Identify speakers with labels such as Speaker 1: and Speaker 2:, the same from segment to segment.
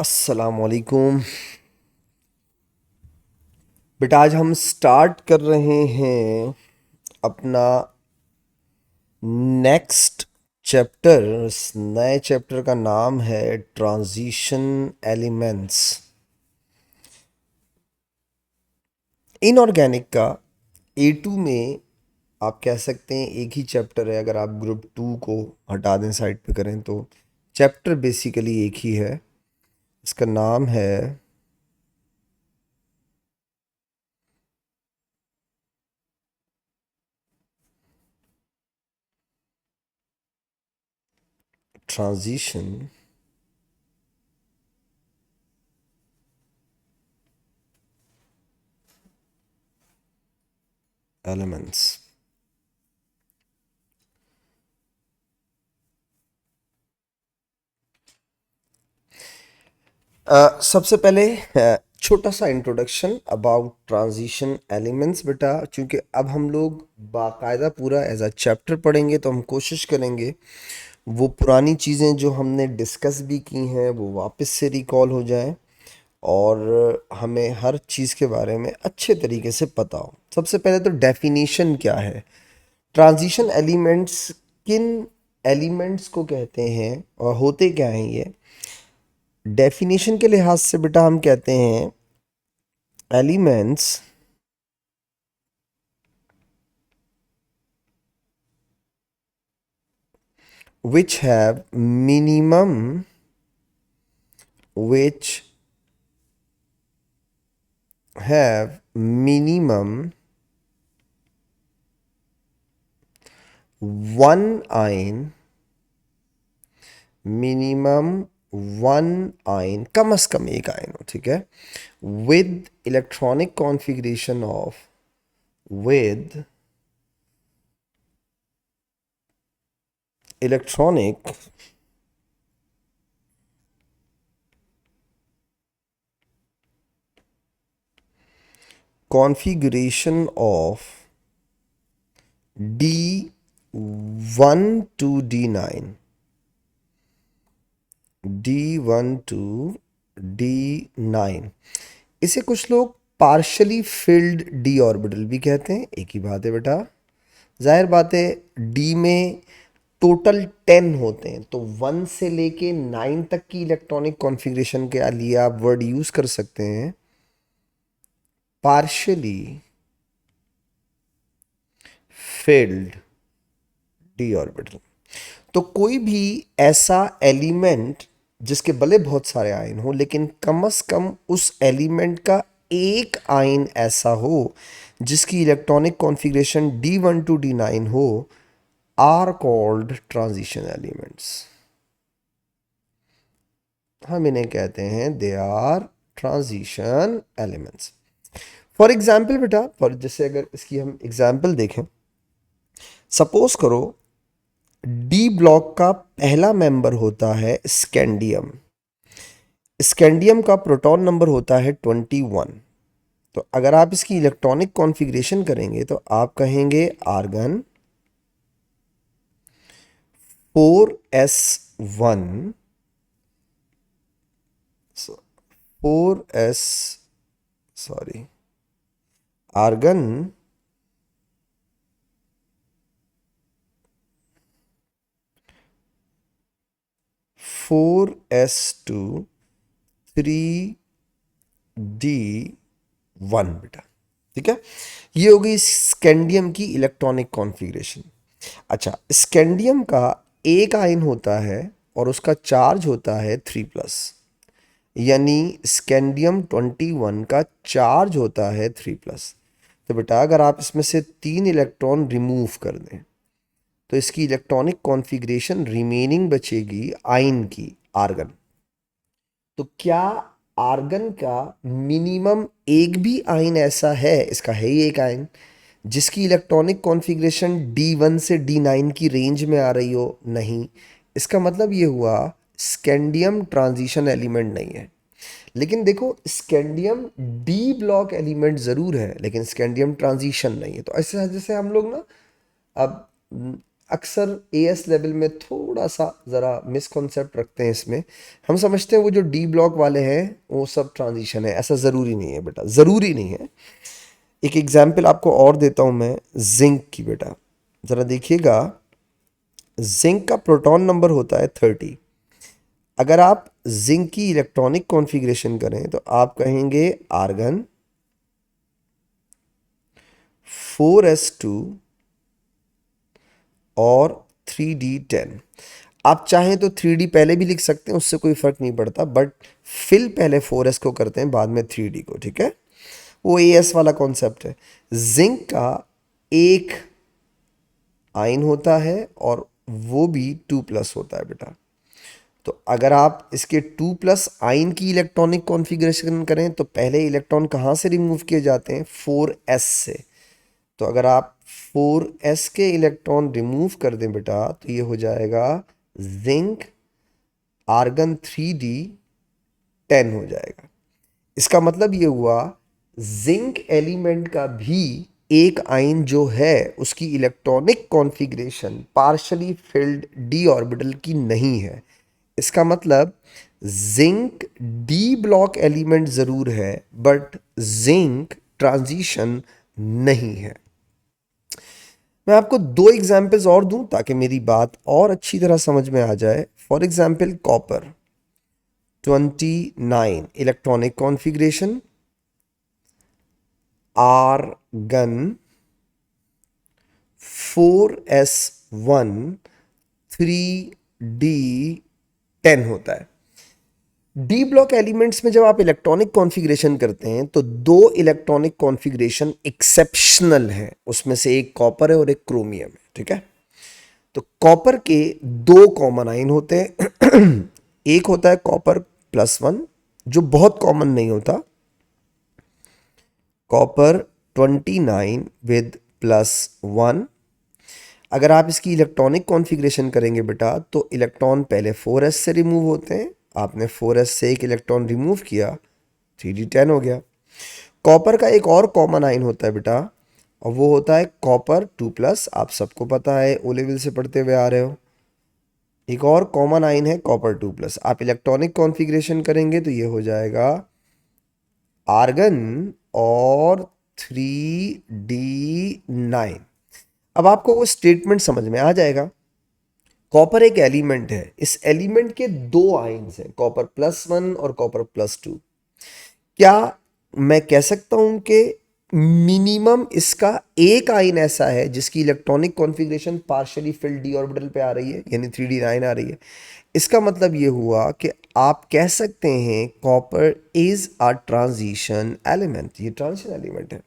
Speaker 1: अस्सलामुअलैकुम। बेटा आज हम स्टार्ट कर रहे हैं अपना नेक्स्ट चैप्टर। इस नए चैप्टर का नाम है ट्रांजिशन एलिमेंट्स। इनऑर्गेनिक का A2 में आप कह सकते हैं एक ही चैप्टर है। अगर आप ग्रुप 2 को हटा दें, साइड पे करें, तो चैप्टर बेसिकली एक ही है। इसका नाम है ट्रांजिशन एलिमेंट्स। सबसे पहले छोटा सा इंट्रोडक्शन अबाउट ट्रांजिशन एलिमेंट्स। बेटा चूंकि अब हम लोग बाकायदा पूरा एज अ चैप्टर पढ़ेंगे, तो हम कोशिश करेंगे वो पुरानी चीज़ें जो हमने डिस्कस भी की हैं वो वापस से रिकॉल हो जाएं और हमें हर चीज़ के बारे में अच्छे तरीके से पता हो। सबसे पहले तो डेफिनेशन क्या है, ट्रांजिशन एलिमेंट्स किन एलिमेंट्स को कहते हैं और होते क्या हैं। ये डेफिनेशन के लिहाज से बेटा हम कहते हैं elements which have which minimum one ion, कम से कम एक आयन हो, ठीक है, with electronic configuration of with electronic configuration of D1 to D9, D1 to D9। इसे कुछ लोग पार्शली फिल्ड डी ऑर्बिटल भी कहते हैं। एक ही बात है बेटा, जाहिर बात है डी में टोटल 10 होते हैं, तो 1 से लेके 9 तक की इलेक्ट्रॉनिक कॉन्फ़िगरेशन के लिए आप वर्ड यूज़ कर सकते हैं पार्शली फिल्ड डी ऑर्बिटल। तो कोई भी ऐसा एलिमेंट जिसके भले बहुत सारे आयन हो, लेकिन कम से कम उस एलिमेंट का एक आयन ऐसा हो जिसकी electronic configuration D1 to D9 हो, आर कॉल्ड ट्रांजिशन एलिमेंट्स। हम इन्हें कहते हैं they are transition elements. For example बेटा, फॉर जैसे अगर इसकी हम एग्जाम्पल देखें, सपोज करो डी ब्लॉक का पहला मेंबर होता है स्कैंडियम। स्कैंडियम का प्रोटॉन नंबर होता है 21। तो अगर आप इसकी इलेक्ट्रॉनिक कॉन्फ़िगरेशन करेंगे तो आप कहेंगे argon 4s1, 4s, sorry, argon 4s2 3d1 बेटा, ठीक है। ये होगी स्कैंडियम की इलेक्ट्रॉनिक कॉन्फ़िगरेशन। अच्छा, स्कैंडियम का एक आयन होता है और उसका चार्ज होता है 3+, यानी स्कैंडियम 21 का चार्ज होता है 3+। तो बेटा अगर आप इसमें से 3 इलेक्ट्रॉन रिमूव कर दें तो इसकी इलेक्ट्रॉनिक कॉन्फ़िगरेशन रिमेनिंग बचेगी आयन की, आर्गन। तो क्या आर्गन का मिनिमम एक भी आयन ऐसा है, इसका है ही एक आयन, जिसकी इलेक्ट्रॉनिक कॉन्फ़िगरेशन D1 से D9 की रेंज में आ रही हो? नहीं। इसका मतलब ये हुआ स्कैंडियम ट्रांजिशन एलिमेंट नहीं है। लेकिन देखो, स्कैंडियम डी ब्लॉक एलिमेंट ज़रूर है, लेकिन स्कैंडियम ट्रांजिशन नहीं है। तो ऐसे जैसे हम लोग ना, अब अक्सर एएस लेवल में थोड़ा सा ज़रा मिसकॉन्सेप्ट रखते हैं इसमें। हम समझते हैं वो जो डी ब्लॉक वाले हैं वो सब ट्रांजिशन है, ऐसा ज़रूरी नहीं है बेटा, ज़रूरी नहीं है। एक एग्जाम्पल आपको और देता हूँ मैं जिंक की बेटा, ज़रा देखिएगा। जिंक का प्रोटॉन नंबर होता है 30। अगर आप जिंक की इलेक्ट्रॉनिक कॉन्फ़िगरेशन करें तो आप कहेंगे आर्गन 4s2 और 3d10। आप चाहें तो 3d पहले भी लिख सकते हैं, उससे कोई फ़र्क नहीं पड़ता, बट फिल पहले 4s को करते हैं बाद में 3d को, ठीक है। वो एस वाला कॉन्सेप्ट है। जिंक का एक आयन होता है और वो भी 2+ होता है बेटा। तो अगर आप इसके 2+ आयन की इलेक्ट्रॉनिक कॉन्फ़िगरेशन करें तो पहले इलेक्ट्रॉन कहाँ से रिमूव किए जाते हैं? 4s से। तो अगर आप 4s के इलेक्ट्रॉन रिमूव कर दें बेटा तो ये हो जाएगा जिंक आर्गन 3d10 हो जाएगा। इसका मतलब ये हुआ जिंक एलिमेंट का भी एक आयन जो है उसकी electronic configuration partially field D orbital की नहीं है। इसका मतलब जिंक डी ब्लॉक एलिमेंट ज़रूर है बट जिंक ट्रांजिशन नहीं है। मैं आपको दो एग्जाम्पल्स और दूं ताकि मेरी बात और अच्छी तरह समझ में आ जाए। For example copper 29 electronic configuration, argon 4s1 3d10 होता है। डी ब्लॉक एलिमेंट्स में जब आप इलेक्ट्रॉनिक कॉन्फ़िगरेशन करते हैं तो दो इलेक्ट्रॉनिक कॉन्फ़िगरेशन एक्सेप्शनल है, उसमें से एक कॉपर है और एक क्रोमियम है, ठीक है। तो कॉपर के दो कॉमन आयन होते हैं। एक होता है कॉपर +1 जो बहुत कॉमन नहीं होता, कॉपर 29 विद +1। अगर आप इसकी इलेक्ट्रॉनिक कॉन्फ़िगरेशन करेंगे बेटा तो इलेक्ट्रॉन पहले 4s से रिमूव होते हैं, आपने 4s से एक इलेक्ट्रॉन रिमूव किया 3d10 हो गया। कॉपर का एक और कॉमन आयन होता है बेटा और वो होता है कॉपर 2+। आप सबको पता है, ओ लेवल से पढ़ते हुए आ रहे हो। एक और कॉमन आयन है कॉपर 2+। आप इलेक्ट्रॉनिक कॉन्फ़िगरेशन करेंगे तो ये हो जाएगा आर्गन और 3d9। अब आपको वो स्टेटमेंट समझ में आ जाएगा। कॉपर एक एलिमेंट है, इस एलिमेंट के दो आयन्स हैं, कॉपर +1 और कॉपर +2। क्या मैं कह सकता हूं कि मिनिमम इसका एक आयन ऐसा है जिसकी electronic configuration partially field D orbital पे आ रही है, यानी 3d9 आ रही है? इसका मतलब ये हुआ कि आप कह सकते हैं copper is a transition element, ये ट्रांजिशन एलिमेंट है।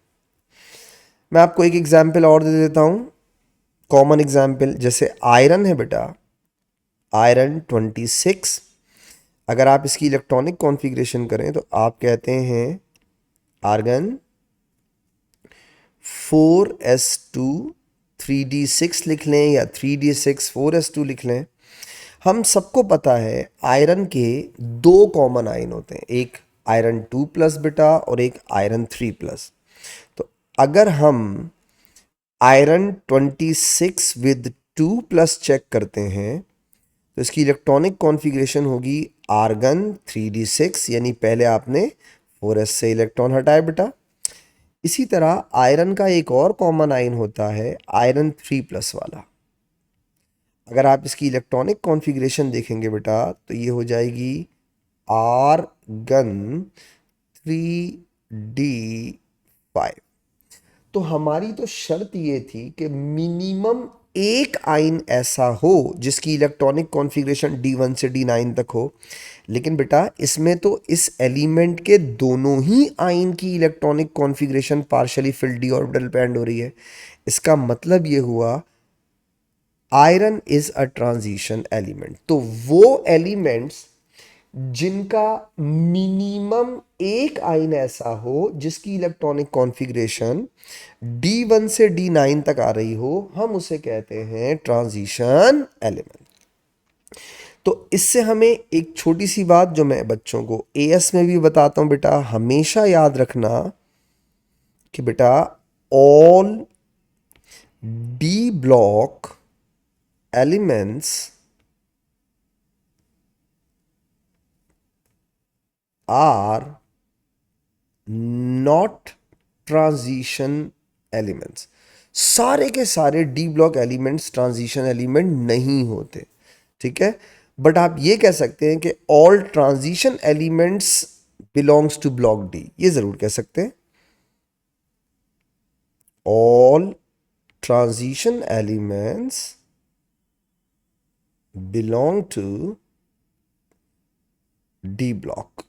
Speaker 1: मैं आपको एक एग्जांपल और दे देता हूं, कॉमन एग्जांपल। जैसे आयरन है बेटा, आयरन 26। अगर आप इसकी इलेक्ट्रॉनिक कॉन्फ़िगरेशन करें तो आप कहते हैं आर्गन 4s2 3d6 लिख लें या 3d6 4s2 लिख लें। हम सबको पता है आयरन के दो कॉमन आयन होते हैं, एक आयरन 2+ बेटा और एक आयरन 3+। तो अगर हम आयरन 26 विद 2+ चेक करते हैं तो इसकी इलेक्ट्रॉनिक कॉन्फ़िगरेशन होगी आर्गन 3d6, यानी पहले आपने 4s से इलेक्ट्रॉन हटाए बेटा। इसी तरह आयरन का एक और कॉमन आयन होता है आयरन 3+ वाला। अगर आप इसकी इलेक्ट्रॉनिक कॉन्फ़िगरेशन देखेंगे बेटा तो ये हो जाएगी आर्गन 3d5। तो हमारी तो शर्त ये थी कि मिनिमम एक आयन ऐसा हो जिसकी इलेक्ट्रॉनिक कॉन्फ़िगरेशन d1 से d9 तक हो। लेकिन बेटा इसमें तो इस एलिमेंट के दोनों ही आयन की electronic configuration partially field D orbital पे एंड हो रही है। इसका मतलब ये हुआ iron is a transition element. तो वो एलिमेंट्स जिनका मिनिमम एक आयन ऐसा हो जिसकी इलेक्ट्रॉनिक कॉन्फ़िगरेशन d1 से d9 तक आ रही हो, हम उसे कहते हैं ट्रांजिशन एलिमेंट। तो इससे हमें एक छोटी सी बात जो मैं बच्चों को एएस में भी बताता हूं बेटा, हमेशा याद रखना कि बेटा all D block elements are not transition elements। सारे के सारे D block elements transition element नहीं होते, ठीक है। बट आप ये कह सकते हैं कि all transition elements belongs to block d, ये जरूर कह सकते हैं। All transition elements belong to d block,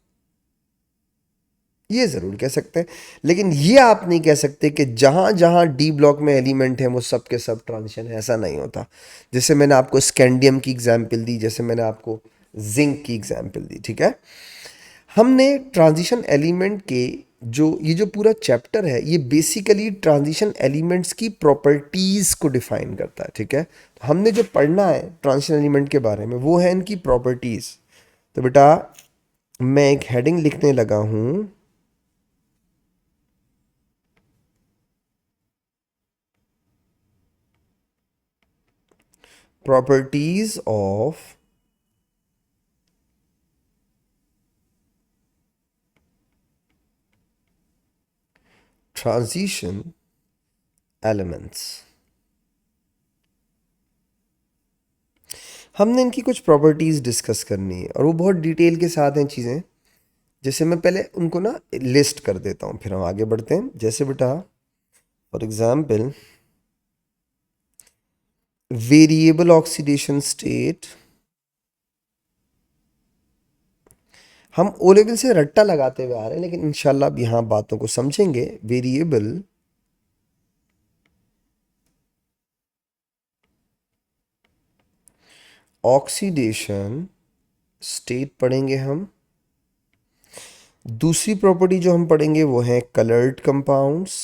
Speaker 1: ये जरूर कह सकते हैं। लेकिन ये आप नहीं कह सकते कि जहां जहां डी ब्लॉक में एलिमेंट है वो सब के सब ट्रांजिशन है, ऐसा नहीं होता। जैसे मैंने आपको स्कैंडियम की एग्जांपल दी, जैसे मैंने आपको जिंक की एग्जांपल दी, ठीक है। हमने ट्रांजिशन एलिमेंट के जो पूरा चैप्टर है ये बेसिकली ट्रांजिशन एलिमेंट्स की प्रॉपर्टीज को डिफाइन करता है, ठीक है। हमने जो पढ़ना है ट्रांजिशन एलिमेंट के बारे में वो है इनकी प्रॉपर्टीज। तो बेटा मैं एक हेडिंग लिखने लगा हूं, properties of transition elements। हमने इनकी कुछ प्रॉपर्टीज डिस्कस करनी है और वो बहुत डिटेल के साथ हैं चीज़ें। जैसे मैं पहले उनको ना लिस्ट कर देता हूँ, फिर हम आगे बढ़ते हैं। जैसे बेटा for example variable oxidation state, हम ओ लेवल से रट्टा लगाते हुए आ रहे हैं लेकिन इंशाल्लाह अब यहां बातों को समझेंगे। वेरिएबल ऑक्सीडेशन स्टेट पढ़ेंगे हम। दूसरी प्रॉपर्टी जो हम पढ़ेंगे वो है कलर्ड कंपाउंड्स।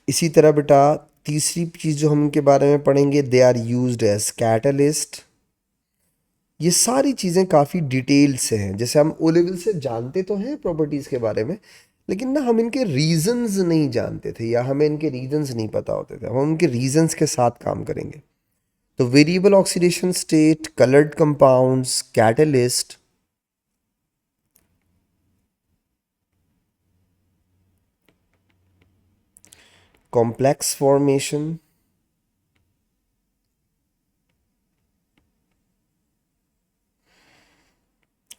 Speaker 1: इसी तरह बेटा तीसरी चीज जो हम इनके बारे में पढ़ेंगे, they are used as catalyst. ये सारी चीज़ें काफ़ी डिटेल से हैं। जैसे हम ओ लेवल से जानते तो हैं प्रॉपर्टीज़ के बारे में, लेकिन ना हम इनके रीजंस नहीं जानते थे या हमें इनके रीजंस नहीं पता होते थे। हम उनके रीजंस के साथ काम करेंगे। तो variable oxidation state, coloured compounds, catalyst, complex formation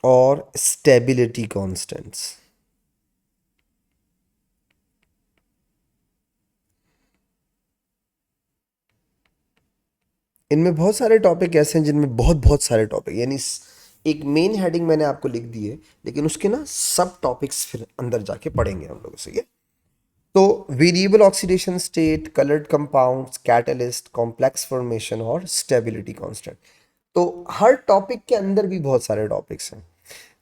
Speaker 1: और स्टेबिलिटी कांस्टेंट्स। इनमें बहुत सारे टॉपिक ऐसे हैं जिनमें बहुत बहुत सारे टॉपिक, यानी एक मेन हेडिंग मैंने आपको लिख दी है लेकिन उसके ना सब टॉपिक्स फिर अंदर जाके पढ़ेंगे हम लोग से। तो variable oxidation state, coloured compounds, catalyst, complex formation और स्टेबिलिटी कांस्टेंट। तो हर टॉपिक के अंदर भी बहुत सारे टॉपिक्स हैं।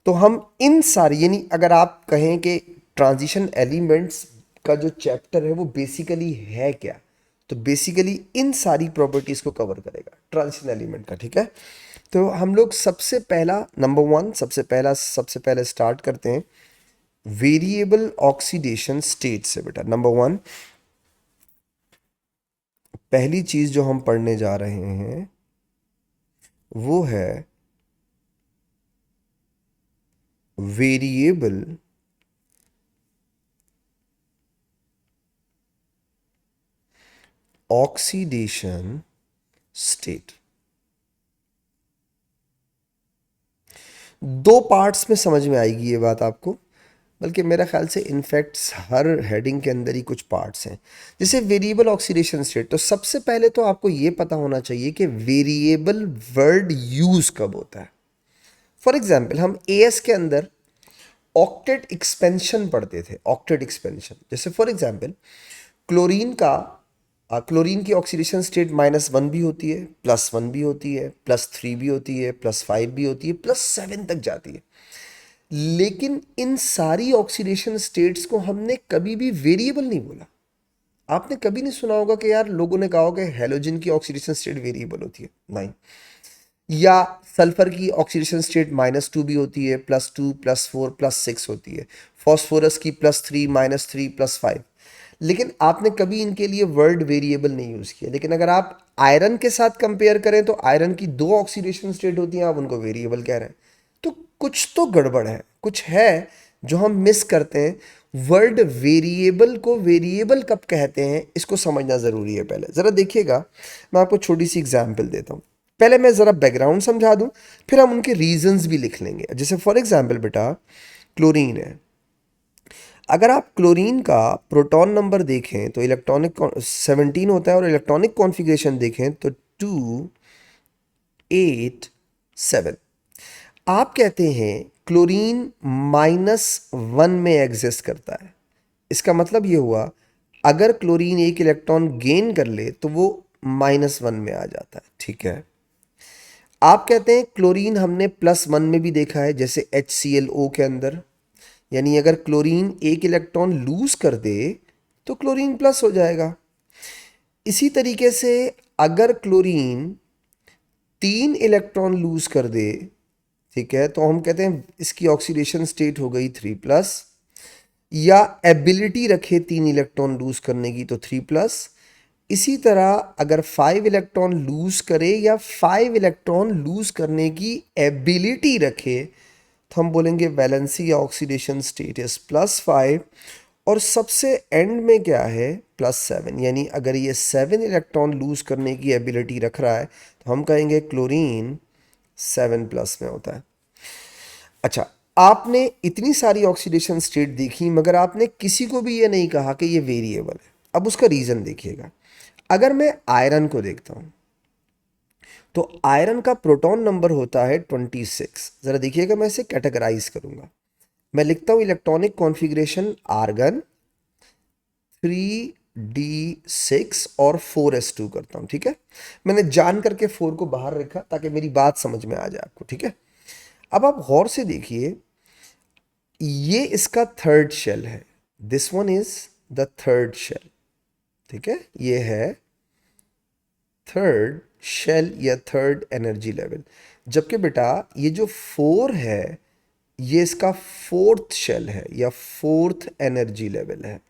Speaker 1: तो हम इन सारी, यानी अगर आप कहें कि ट्रांजिशन एलिमेंट्स का जो चैप्टर है वो बेसिकली है क्या, तो बेसिकली इन सारी प्रॉपर्टीज को कवर करेगा ट्रांजिशन एलिमेंट का, ठीक है। तो हम लोग सबसे पहला नंबर वन सबसे पहले स्टार्ट करते हैं वेरिएबल ऑक्सीडेशन स्टेट से। बेटा नंबर वन, पहली चीज जो हम पढ़ने जा रहे हैं वो है वेरिएबल ऑक्सीडेशन स्टेट। दो पार्ट्स में समझ में आएगी ये बात आपको, बल्कि मेरा ख्याल से इनफैक्ट्स हर हेडिंग के अंदर ही कुछ पार्ट्स हैं। जैसे वेरिएबल ऑक्सीडेशन स्टेट, तो सबसे पहले तो आपको ये पता होना चाहिए कि वेरिएबल वर्ड यूज कब होता है। फॉर एग्जाम्पल हम एएस के अंदर ऑक्टेट एक्सपेंशन पढ़ते थे। ऑक्टेट एक्सपेंशन जैसे फॉर एग्जाम्पल क्लोरीन की ऑक्सीडेशन स्टेट -1 भी होती है, +1 भी होती है, +3 भी होती है, +5 भी होती है, +7 तक जाती है। लेकिन इन सारी ऑक्सीडेशन स्टेट्स को हमने कभी भी वेरिएबल नहीं बोला। आपने कभी नहीं सुना होगा कि यार लोगों ने कहा होगा हैलोजन की ऑक्सीडेशन स्टेट वेरिएबल होती है, नहीं। या सल्फर की ऑक्सीडेशन स्टेट -2 भी होती है, +2 +4 +6 होती है, फॉस्फोरस की +3 -3 +5। लेकिन आपने कभी इनके लिए वर्ड वेरिएबल नहीं यूज़ किया। लेकिन अगर आप आयरन के साथ कंपेयर करें तो आयरन की 2 ऑक्सीडेशन स्टेट होती हैं, आप उनको वेरिएबल कह रहे हैं। तो कुछ तो गड़बड़ है, कुछ है जो हम मिस करते हैं। वर्ड वेरिएबल को वेरिएबल कब कहते हैं, इसको समझना ज़रूरी है। पहले ज़रा देखिएगा, मैं आपको छोटी सी एग्जांपल देता हूँ। पहले मैं ज़रा बैकग्राउंड समझा दूँ, फिर हम उनके रीजंस भी लिख लेंगे। जैसे फॉर एग्जांपल बेटा, क्लोरीन है। अगर आप क्लोरीन का प्रोटॉन नंबर देखें तो इलेक्ट्रॉनिक 17 होता है, और इलेक्ट्रॉनिक कॉन्फ़िगरेशन देखें तो 2 8 7। आप कहते हैं क्लोरीन -1 में एग्जिस्ट करता है। इसका मतलब ये हुआ, अगर क्लोरीन एक इलेक्ट्रॉन गेन कर ले तो वो -1 में आ जाता है। ठीक है। आप कहते हैं क्लोरीन हमने +1 में भी देखा है, जैसे HClO के अंदर। यानी अगर क्लोरीन एक इलेक्ट्रॉन लूज कर दे तो क्लोरीन प्लस हो जाएगा। इसी तरीके से अगर क्लोरीन 3 इलेक्ट्रॉन लूज कर दे, ठीक है, तो हम कहते हैं इसकी ऑक्सीडेशन स्टेट हो गई 3+। या एबिलिटी रखे 3 इलेक्ट्रॉन लूज करने की तो 3+। इसी तरह अगर 5 इलेक्ट्रॉन लूज करे या 5 इलेक्ट्रॉन लूज करने की एबिलिटी रखे तो हम बोलेंगे वैलेंसी या ऑक्सीडेशन स्टेटस +5। और सबसे एंड में क्या है, +7। यानी अगर ये 7 इलेक्ट्रॉन लूज करने की एबिलिटी रख रहा है तो हम कहेंगे क्लोरीन 7+ में होता है। अच्छा, आपने इतनी सारी ऑक्सीडेशन स्टेट देखी, मगर आपने किसी को भी ये नहीं कहा कि ये वेरिएबल है। अब उसका रीज़न देखिएगा। अगर मैं आयरन को देखता हूँ तो आयरन का प्रोटॉन नंबर होता है 26। ज़रा देखिएगा, मैं इसे कैटेगराइज करूँगा। मैं लिखता हूँ इलेक्ट्रॉनिक कॉन्फ़िगरेशन आर्गन 3d6 और 4s2 करता हूँ। ठीक है, मैंने जान करके 4 को बाहर रखा ताकि मेरी बात समझ में आ जाए आपको। ठीक है, अब आप गौर से देखिए, ये इसका थर्ड शेल है। This one is the third shell. ठीक है, ये है थर्ड शेल या थर्ड एनर्जी लेवल। जबकि बेटा ये जो 4 है, ये इसका फोर्थ शेल है या फोर्थ एनर्जी लेवल है।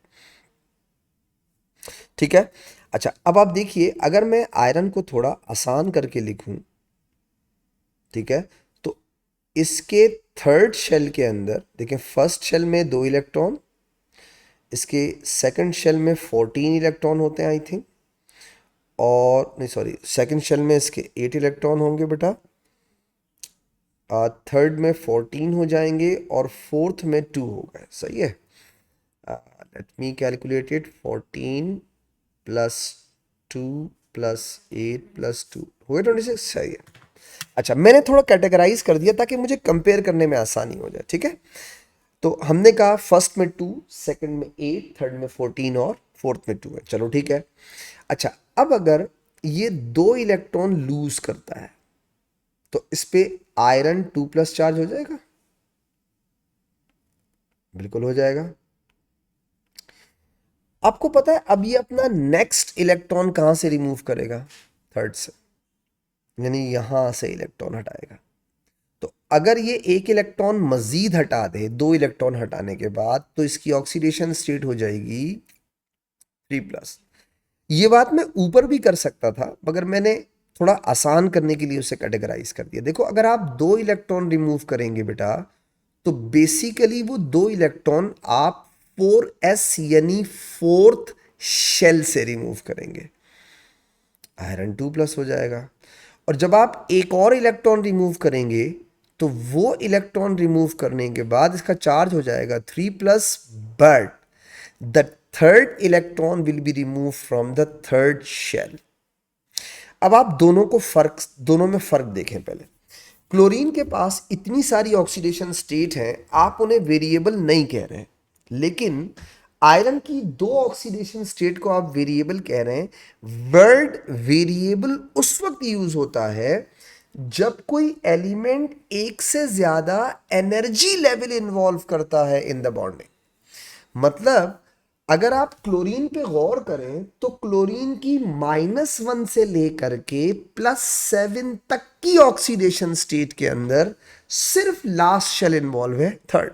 Speaker 1: ठीक है। अच्छा, अब आप देखिए, अगर मैं आयरन को थोड़ा आसान करके लिखूं, ठीक है, तो इसके थर्ड शेल के अंदर देखिए, फर्स्ट शेल में 2 इलेक्ट्रॉन, इसके सेकंड शेल में 14 इलेक्ट्रॉन होते हैं आई थिंक, और नहीं सॉरी, सेकंड शेल में इसके 8 इलेक्ट्रॉन होंगे बेटा, थर्ड में 14 हो जाएंगे, और फोर्थ में 2 हो गए। सही है। Let me calculate it. 14 + 2 + 8 + 2 हो गए 26। सही है। अच्छा, मैंने थोड़ा कैटेगराइज कर दिया ताकि मुझे कंपेयर करने में आसानी हो जाए। ठीक है, तो हमने कहा फर्स्ट में 2, सेकंड में 8, थर्ड में 14 और फोर्थ में 2 है। चलो ठीक है। अच्छा, अब अगर ये 2 इलेक्ट्रॉन लूज करता है तो इस पे आयरन 2+ चार्ज हो जाएगा। बिल्कुल हो जाएगा। आपको पता है अब ये अपना नेक्स्ट इलेक्ट्रॉन कहां से रिमूव करेगा, थर्ड से, यानी यहां से इलेक्ट्रॉन हटाएगा। तो अगर ये एक इलेक्ट्रॉन मजीद हटा दे 2 इलेक्ट्रॉन हटाने के बाद, तो इसकी ऑक्सीडेशन स्टेट हो जाएगी 3+। ये बात मैं ऊपर भी कर सकता था, मगर मैंने थोड़ा आसान करने के लिए उसे कैटेगराइज कर दिया। देखो, अगर आप 2 इलेक्ट्रॉन रिमूव करेंगे बेटा, तो बेसिकली वो 2 इलेक्ट्रॉन आप 4s यानी फोर्थ शेल से रिमूव करेंगे। आयरन 2+ हो जाएगा। और जब आप एक और इलेक्ट्रॉन रिमूव करेंगे तो वो इलेक्ट्रॉन रिमूव करने के बाद इसका चार्ज हो जाएगा 3+, but the third electron will be remove from the third shell. अब आप दोनों में फर्क देखें। पहले क्लोरीन के पास इतनी सारी ऑक्सीडेशन स्टेट हैं, आप उन्हें वेरिएबल नहीं कह रहे हैं, लेकिन आयरन की 2 ऑक्सीडेशन स्टेट को आप वेरिएबल कह रहे हैं। वर्ड वेरिएबल उस वक्त यूज होता है जब कोई एलिमेंट एक से ज्यादा एनर्जी लेवल इन्वॉल्व करता है इन द बॉन्डिंग। मतलब अगर आप क्लोरीन पे गौर करें तो क्लोरीन की -1 से लेकर के +7 तक की ऑक्सीडेशन स्टेट के अंदर सिर्फ लास्ट शेल इन्वॉल्व है, थर्ड।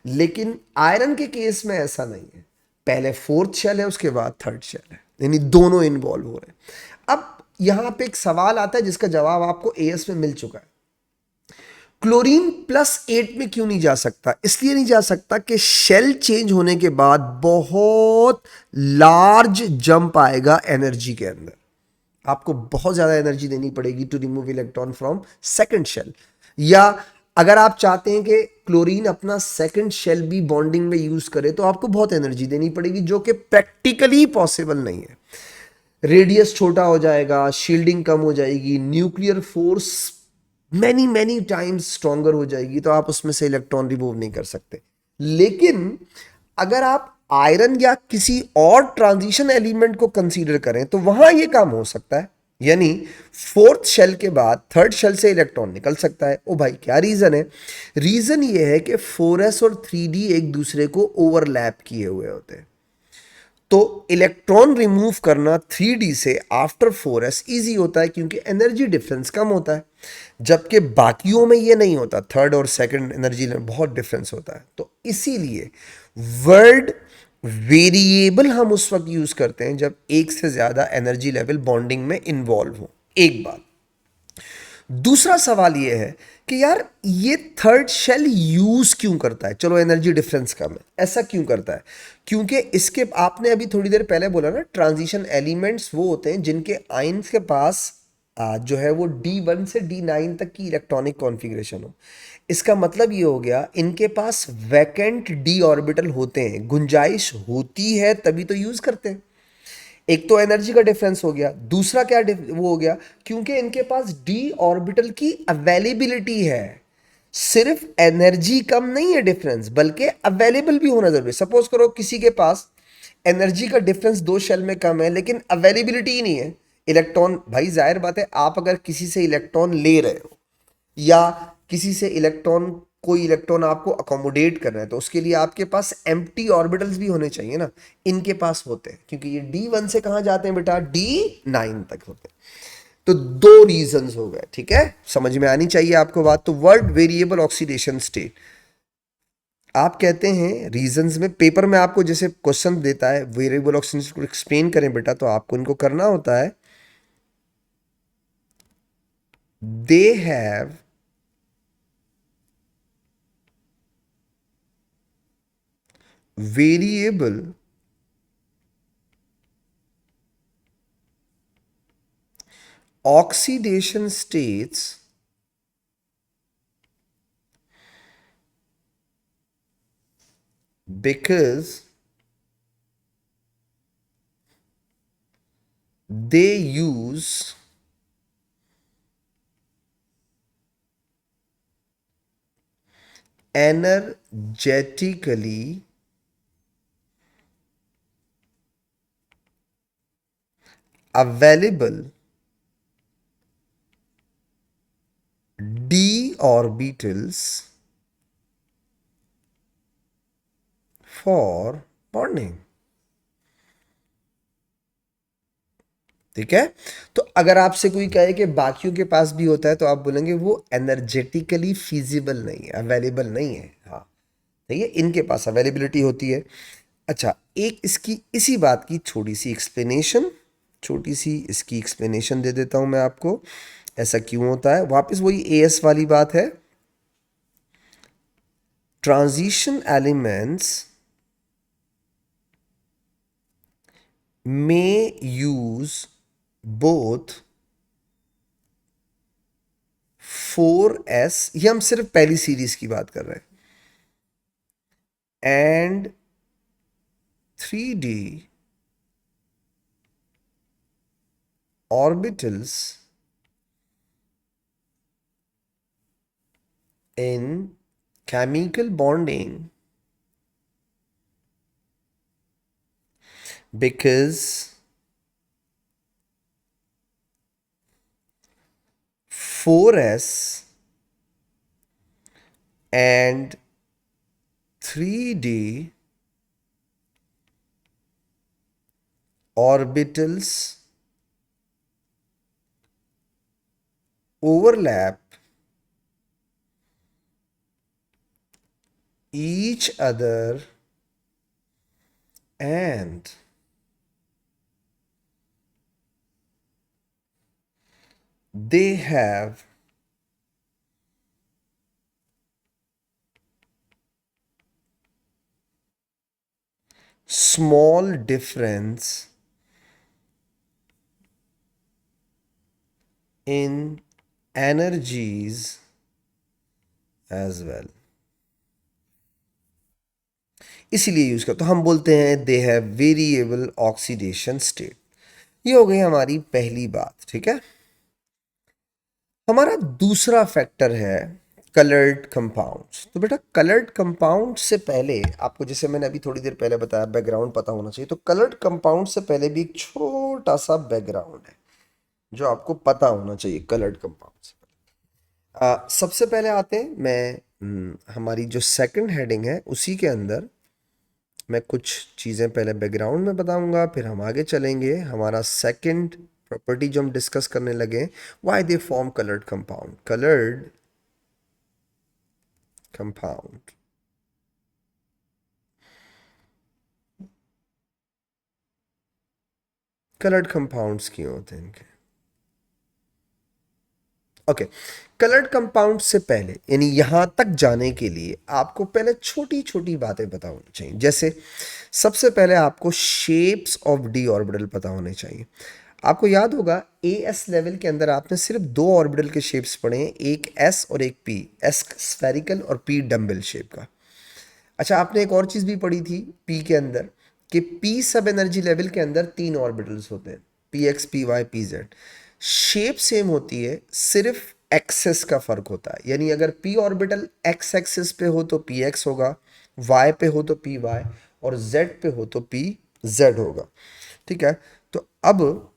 Speaker 1: लेकिन आयरन के केस में ऐसा नहीं है, पहले फोर्थ शेल है उसके बाद थर्ड शेल है, यानी दोनों इन्वॉल्व हो रहे हैं। अब यहां पे एक सवाल आता है जिसका जवाब आपको एएस में मिल चुका है। क्लोरीन +8 में क्यों नहीं जा सकता? इसलिए नहीं जा सकता कि शेल चेंज होने के बाद बहुत लार्ज जंप आएगा एनर्जी के अंदर, आपको बहुत ज्यादा एनर्जी देनी पड़ेगी to remove electron from second shell. या अगर आप चाहते हैं कि क्लोरीन अपना सेकंड शेल भी बॉन्डिंग में यूज करे तो आपको बहुत एनर्जी देनी पड़ेगी, जो कि प्रैक्टिकली पॉसिबल नहीं है। रेडियस छोटा हो जाएगा, शील्डिंग कम हो जाएगी, nuclear force many many times stronger हो जाएगी, तो आप उसमें से इलेक्ट्रॉन रिमूव नहीं कर सकते। लेकिन अगर आप आयरन या किसी और ट्रांजिशन एलिमेंट को कंसीडर करें तो वहां यह काम हो सकता है, यानी फोर्थ शेल के बाद थर्ड शेल से इलेक्ट्रॉन निकल सकता है। ओ भाई क्या रीजन है? रीजन यह है कि 4s और 3d एक दूसरे को ओवरलैप किए हुए होते हैं, तो इलेक्ट्रॉन रिमूव करना 3d से आफ्टर 4s इजी होता है क्योंकि एनर्जी डिफरेंस कम होता है, जबकि बाकियों में ये नहीं होता, थर्ड और सेकंड एनर्जी में बहुत डिफरेंस होता है। तो इसीलिए वर्ड वेरिएबल हम उस वक्त यूज करते हैं जब एक से ज्यादा एनर्जी लेवल बॉन्डिंग में इन्वॉल्व हो। एक बात। दूसरा सवाल यह है कि यार ये थर्ड शेल यूज क्यों करता है? चलो एनर्जी डिफरेंस कम है, ऐसा क्यों करता है? क्योंकि इसके आपने अभी थोड़ी देर पहले बोला ना, ट्रांजिशन एलिमेंट्स वो होते हैं जिनके आयंस के पास जो है वो D1 से D9 तक की इलेक्ट्रॉनिक कॉन्फ़िगरेशन हो। इसका मतलब ये हो गया इनके पास वैकेंट d ऑर्बिटल होते हैं, गुंजाइश होती है तभी तो यूज करते हैं। एक तो एनर्जी का डिफरेंस हो गया, दूसरा क्या वो हो गया क्योंकि इनके पास डी ऑर्बिटल की अवेलेबिलिटी है। सिर्फ एनर्जी कम नहीं है डिफरेंस, बल्कि अवेलेबल भी होना जरूरी है। सपोज करो किसी के पास एनर्जी का डिफरेंस दो शेल में कम है लेकिन अवेलेबिलिटी ही नहीं है इलेक्ट्रॉन, भाई जाहिर बात है आप अगर किसी से इलेक्ट्रॉन ले रहे हो या किसी से इलेक्ट्रॉन, कोई इलेक्ट्रॉन आपको अकोमोडेट कर रहा है, तो उसके लिए आपके पास एम्प्टी ऑर्बिटल्स भी होने चाहिए ना। इनके पास होते हैं क्योंकि ये D1 से कहां जाते हैं बेटा, D9 तक होते हैं। तो दो रीजंस हो गए, ठीक है, समझ में आनी चाहिए आपको बात। तो वर्ड वेरिएबल ऑक्सीडेशन स्टेट, आप कहते हैं रीजंस में, पेपर में आपको जैसे क्वेश्चन देता है वेरिएबल ऑक्सीडेशन को एक्सप्लेन करें बेटा, तो आपको इनको करना होता है they have variable oxidation states because they use energetically available d orbitals for bonding। ठीक है, तो अगर आपसे कोई कहे कि बाकियों के पास भी होता है तो आप बोलेंगे वो एनर्जेटिकली फीजिबल नहीं है, अवेलेबल नहीं है। हाँ, ठीक है, इनके पास अवेलेबिलिटी होती है। अच्छा, एक इसकी इसी बात की छोटी सी एक्सप्लेनेशन, छोटी सी इसकी एक्सप्लेनेशन दे देता हूं मैं आपको, ऐसा क्यों होता है। वापस वही एएस वाली बात है, ट्रांजिशन एलिमेंट्स में यूज बोथ 4s, ये हम सिर्फ पहली सीरीज की बात कर रहे हैं, and 3d orbitals in chemical bonding because 4s and 3d orbitals overlap each other and they have small difference in energies as well. इसीलिए यूज करते, तो हम बोलते हैं they have variable oxidation state. ये हो गई हमारी पहली बात, ठीक है। हमारा दूसरा फैक्टर है कलर्ड कंपाउंड्स। तो बेटा कलर्ड कंपाउंड से पहले आपको, जैसे मैंने अभी थोड़ी देर पहले बताया, बैकग्राउंड पता होना चाहिए। तो कलर्ड कंपाउंड से पहले भी एक छोटा सा बैकग्राउंड है जो आपको पता होना चाहिए कलर्ड कंपाउंड से। सबसे पहले आते हैं, मैं हमारी जो सेकंड हेडिंग है उसी के अंदर मैं कुछ चीज़ें पहले बैकग्राउंड में बताऊंगा, फिर हम आगे चलेंगे। हमारा सेकंड प्रॉपर्टी जो हम डिस्कस करने लगे, why they form coloured compound. Coloured compound coloured compounds क्यों होते हैं इनके। ओके, कलर्ड कंपाउंड से पहले, यानी यहां तक जाने के लिए आपको पहले छोटी छोटी बातें पता होनी चाहिए। जैसे सबसे पहले आपको शेप्स ऑफ डी ऑर्बिटल पता होने चाहिए। आपको याद होगा ए एस लेवल के अंदर आपने सिर्फ दो ऑर्बिटल के शेप्स पढ़े हैं, एक एस और एक पी। एस स्फेरिकल और पी डम्बल शेप का। अच्छा, आपने एक और चीज़ भी पढ़ी थी पी के अंदर, कि पी सब एनर्जी लेवल के अंदर तीन ऑर्बिटल्स होते हैं, p x, p y, p z. Shape same होती है, सिर्फ एक्सेस का फर्क होता है। यानी अगर पी ऑर्बिटल एक्स एक्सिस पे हो तो पी एक्स होगा, वाई पे हो तो पी वाई, और जेड पे हो तो पी जेड होगा। ठीक है, तो अब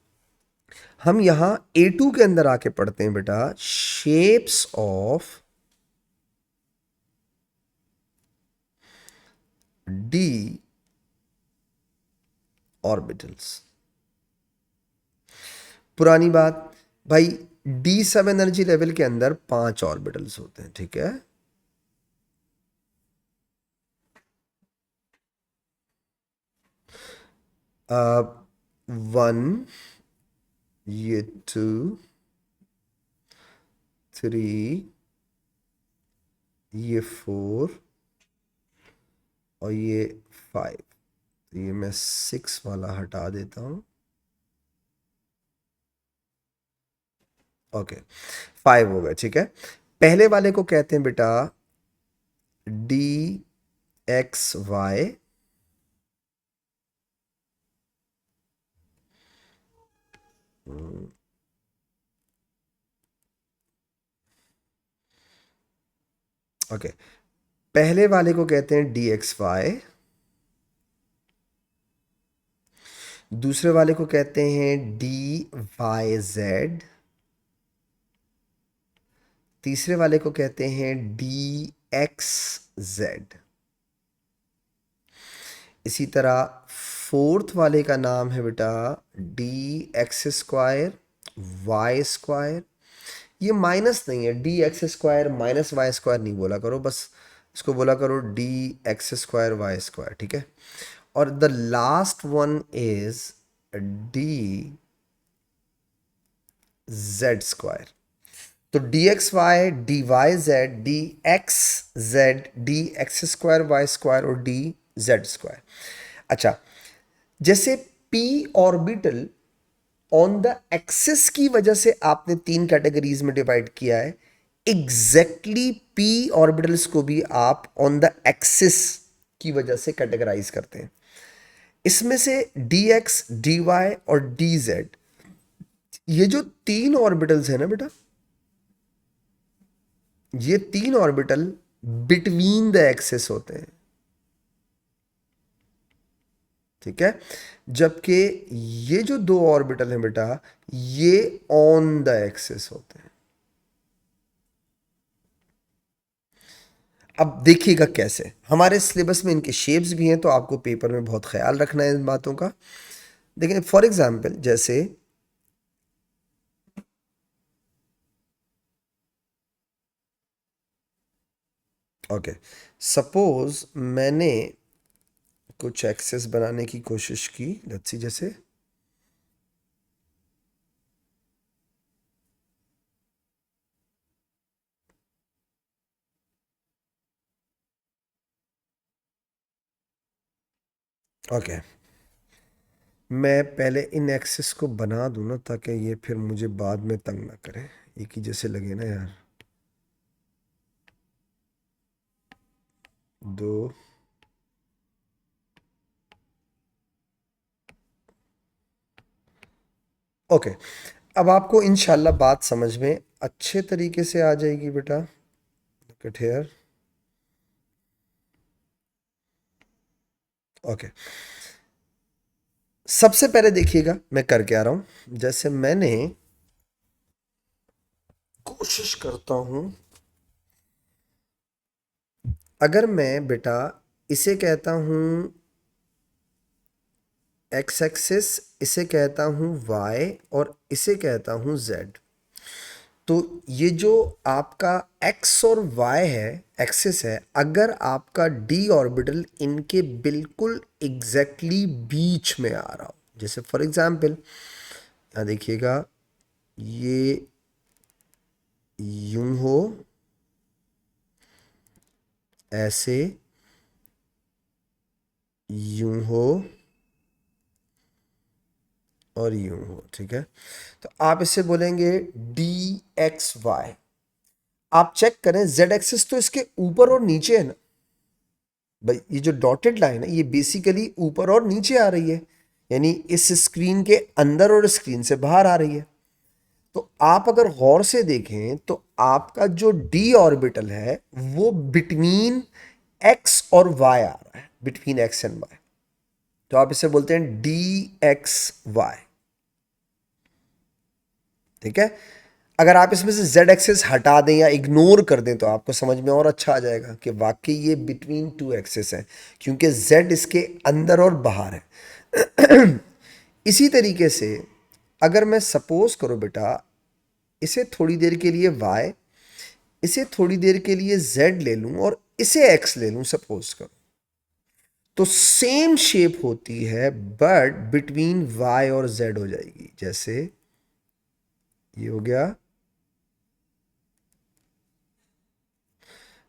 Speaker 1: हम यहां A2 के अंदर आके पढ़ते हैं बेटा, शेप्स ऑफ डी ऑर्बिटल्स। पुरानी बात भाई, डी सब एनर्जी लेवल के अंदर 5 ऑर्बिटल्स होते हैं, ठीक है। वन, ये 2, 3, ये 4 और ये 5। तो ये मैं 6 वाला हटा देता हूं। ओके, 5 हो गए, ठीक है। पहले वाले को कहते हैं बेटा डी एक्स वाई, ओके, पहले वाले को कहते हैं डी एक्स वाई, दूसरे वाले को कहते हैं डी वाई जेड, तीसरे वाले को कहते हैं डी एक्स जेड। इसी तरह फोर्थ वाले का नाम है बेटा d x square y square. ये माइनस नहीं है, d x square minus y square नहीं बोला करो, बस इसको बोला करो d x square y square, ठीक है। और the last one is d z square. तो d x y, d y z, d x z, d x square y square और डी जेड स्क्वायर। अच्छा, जैसे p orbital on the axis की वजह से आपने 3 कैटेगरीज में डिवाइड किया है, एग्जैक्टली पी ऑर्बिटल्स को भी आप ऑन द एक्सिस की वजह से कैटेगराइज करते हैं। इसमें से डी एक्स, डी वाई और डी जेड, ये जो 3 ऑर्बिटल्स है ना बेटा, ये 3 ऑर्बिटल बिटवीन द एक्सिस होते हैं, ठीक है। जबकि ये जो 2 ऑर्बिटल हैं बेटा, ये ऑन द एक्सिस होते हैं। अब देखिएगा कैसे, हमारे सिलेबस में इनके शेप्स भी हैं, तो आपको पेपर में बहुत ख्याल रखना है इन बातों का। देखिए फॉर एग्जाम्पल जैसे ओके, सपोज मैंने कुछ एक्सेस बनाने की कोशिश की, लेट्स सी जैसे ओके, मैं पहले इन एक्सेस को बना दूं ना, ताकि ये फिर मुझे बाद में तंग ना करे, एक ही जैसे लगे ना यार। दो, ओके, अब आपको इंशाल्लाह बात समझ में अच्छे तरीके से आ जाएगी बेटा। Look at here. ओके, सबसे पहले देखिएगा मैं करके आ रहा हूं। जैसे मैंने कोशिश करता हूं, अगर मैं बेटा इसे कहता हूं एक्स एक्सिस, इसे कहता हूं वाई, और इसे कहता हूं जेड, तो ये जो आपका एक्स और वाई है, एक्सिस है, अगर आपका डी ऑर्बिटल इनके बिल्कुल एग्जैक्टली बीच में आ रहा हो, जैसे फॉर एग्जांपल यहाँ देखिएगा, ये यूं हो, ऐसे, यूं हो, और यूं हो, ठीक है। तो आप इसे बोलेंगे डी एक्स वाई। आप चेक करें, जेड एक्सिस तो इसके ऊपर और नीचे है ना भाई, ये जो डॉटेड लाइन है ये बेसिकली ऊपर और नीचे आ रही है, यानी इस स्क्रीन के अंदर और स्क्रीन से बाहर आ रही है। तो आप अगर गौर से देखें तो आपका जो डी ऑर्बिटल है वो बिटवीन एक्स और वाई आ रहा है, बिटवीन एक्स एंड वाई। तो आप इसे बोलते हैं डी एक्स वाई, ठीक है। अगर आप इसमें से जेड एक्सिस हटा दें या इग्नोर कर दें तो आपको समझ में और अच्छा आ जाएगा कि वाकई ये बिटवीन टू एक्सिस है, क्योंकि जेड इसके अंदर और बाहर है। इसी तरीके से अगर मैं सपोज करो बेटा इसे थोड़ी देर के लिए y, इसे थोड़ी देर के लिए z ले लूं और इसे x ले लूं सपोज करो, तो सेम शेप होती है बट बिटवीन y और z हो जाएगी। जैसे ये हो गया,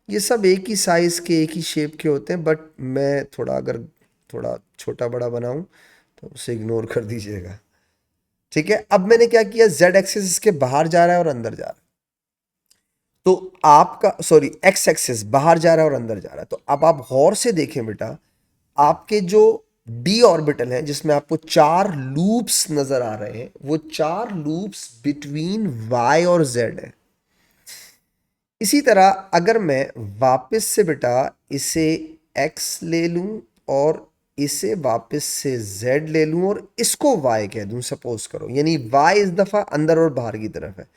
Speaker 1: ये सब एक ही साइज के एक ही शेप के होते हैं, बट मैं थोड़ा अगर थोड़ा छोटा बड़ा बनाऊं तो उसे इग्नोर कर दीजिएगा, ठीक है। अब मैंने क्या किया, z एक्सिस इसके बाहर जा रहा है और अंदर जा रहा है, तो आपका सॉरी एक्स एक्सिस बाहर जा रहा है और अंदर जा रहा है। तो अब आप गौर से देखें बेटा, आपके जो डी ऑर्बिटल है जिसमें आपको 4 लूप्स नजर आ रहे हैं, वो 4 लूप्स बिटवीन वाई और जेड है। इसी तरह अगर मैं वापस से बेटा इसे x ले लूं और इसे वापस से z ले लूं और इसको y कह दूं सपोज करो, यानी y इस दफा अंदर और बाहर की तरफ है,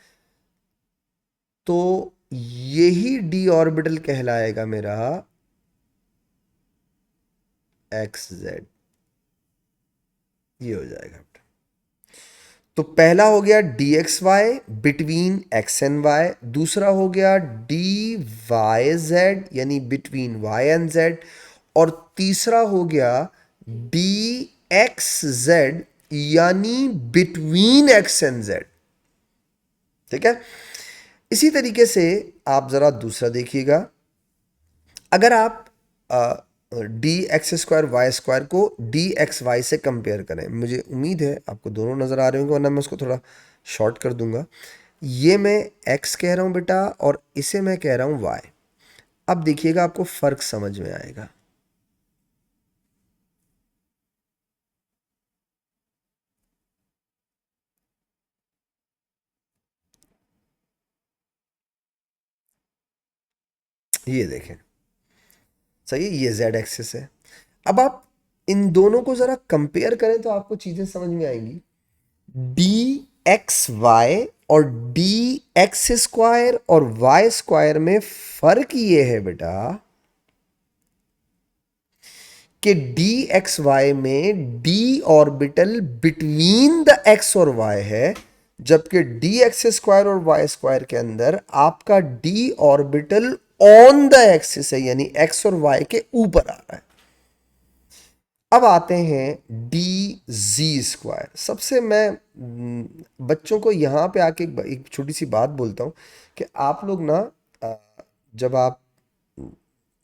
Speaker 1: तो यही डी ऑर्बिटल कहलाएगा मेरा एक्स जेड। ये हो जाएगा बेटा। तो पहला हो गया d x y between x and y, दूसरा हो गया डी वाई जेड यानी बिटवीन वाई एंड जेड, और तीसरा हो गया डी एक्स जेड यानी बिटवीन एक्स एंड जेड, ठीक है। इसी तरीके से आप जरा दूसरा देखिएगा, अगर आप d x square y square को डी एक्स वाई से कंपेयर करें, मुझे उम्मीद है आपको दोनों नज़र आ रहे होंगे, वरना मैं उसको थोड़ा शॉर्ट कर दूंगा। ये मैं x कह रहा हूँ बेटा और इसे मैं कह रहा हूँ y। अब देखिएगा आपको फ़र्क समझ में आएगा। ये देखें, सही है, ये z एक्सिस है। अब आप इन दोनों को ज़रा कंपेयर करें तो आपको चीज़ें समझ में आएंगी। डी एक्स वाई और डी एक्स स्क्वायर और वाई स्क्वायर में फर्क ये है बेटा कि डी एक्स वाई में D orbital between the x और वाई है, जबकि डी एक्स स्क्वायर और वाई स्क्वायर के अंदर आपका D orbital on the axis है, यानी एक्स और वाई के ऊपर आ रहा है। अब आते हैं डी जी स्क्वायर। सबसे मैं बच्चों को यहाँ पे आके एक छोटी सी बात बोलता हूँ कि आप लोग ना, जब आप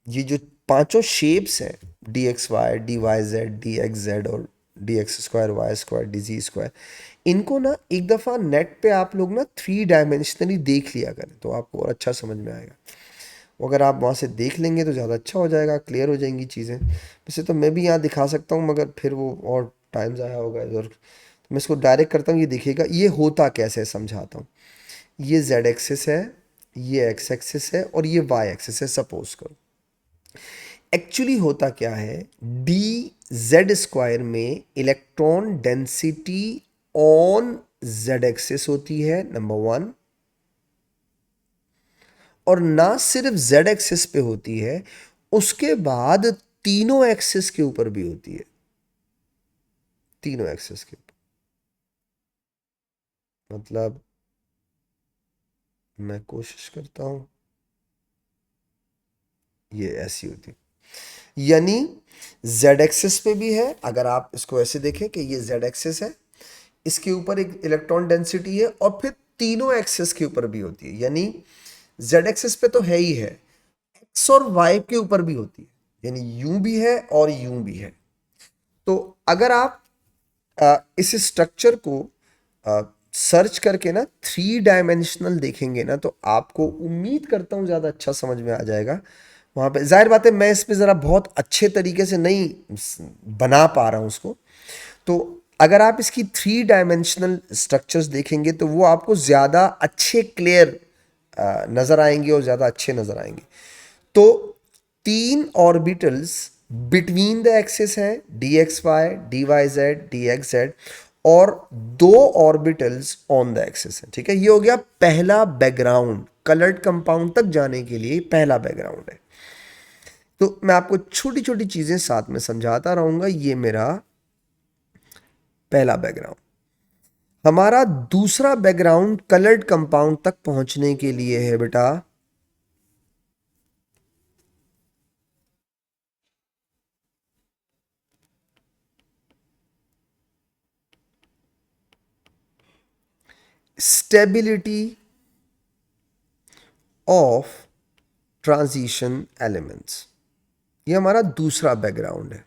Speaker 1: ये जो पांचों शेप्स हैं, d x y, d y z, d x z और d x square y square d z square, इनको ना एक दफ़ा नेट पे आप लोग ना 3 डायमेंशनली देख लिया करें तो आपको और अच्छा समझ में आएगा। वो अगर आप वहाँ से देख लेंगे तो ज़्यादा अच्छा हो जाएगा, क्लियर हो जाएंगी चीज़ें। वैसे तो मैं भी यहाँ दिखा सकता हूँ मगर फिर वो और टाइम ज़ाया होगा इधर, तो मैं इसको डायरेक्ट करता हूँ। ये देखिएगा ये होता कैसे है, समझाता हूँ। ये जेड एक्सिस है, ये एक्स एक्सिस है और ये वाई एक्सिस है सपोज करो। एक्चुअली होता क्या है, डी जेड स्क्वायर में electron density on Z axis होती है, नंबर 1। और ना सिर्फ जेड एक्सिस पे होती है, उसके बाद तीनों एक्सिस के ऊपर भी होती है, तीनों एक्सिस के ऊपर। मतलब मैं कोशिश करता हूं, ये ऐसी होती है, यानी जेड एक्सिस पे भी है। अगर आप इसको ऐसे देखें कि ये जेड एक्सिस है, इसके ऊपर एक इलेक्ट्रॉन डेंसिटी है और फिर तीनों एक्सिस के ऊपर भी होती है, यानी जेड एक्सिस पे तो है ही है, एक्स और वाई के ऊपर भी होती है, यानी यूं भी है और यूं भी है। तो अगर आप इस स्ट्रक्चर को सर्च करके ना 3 डायमेंशनल देखेंगे ना, तो आपको उम्मीद करता हूँ ज़्यादा अच्छा समझ में आ जाएगा। वहाँ पे जाहिर बात है मैं इस पे ज़रा बहुत अच्छे तरीके से नहीं बना पा रहा हूँ उसको, तो अगर आप इसकी 3 डायमेंशनल स्ट्रक्चर्स देखेंगे तो वो आपको ज़्यादा अच्छे क्लियर नज़र आएंगे और ज़्यादा अच्छे नज़र आएंगे। तो 3 ऑर्बिटल्स बिटवीन द एक्सिस हैं, d x y, d y z, d x z, और 2 ऑर्बिटल्स ऑन द एक्सिस हैं। ठीक है, ये हो गया पहला बैकग्राउंड। कलर्ड कंपाउंड तक जाने के लिए पहला बैकग्राउंड है। तो मैं आपको छोटी छोटी चीजें साथ में समझाता रहूंगा। ये मेरा पहला बैकग्राउंड। हमारा दूसरा बैकग्राउंड कलर्ड कंपाउंड तक पहुंचने के लिए है बेटा स्टेबिलिटी ऑफ ट्रांजिशन एलिमेंट्स। ये हमारा दूसरा बैकग्राउंड है।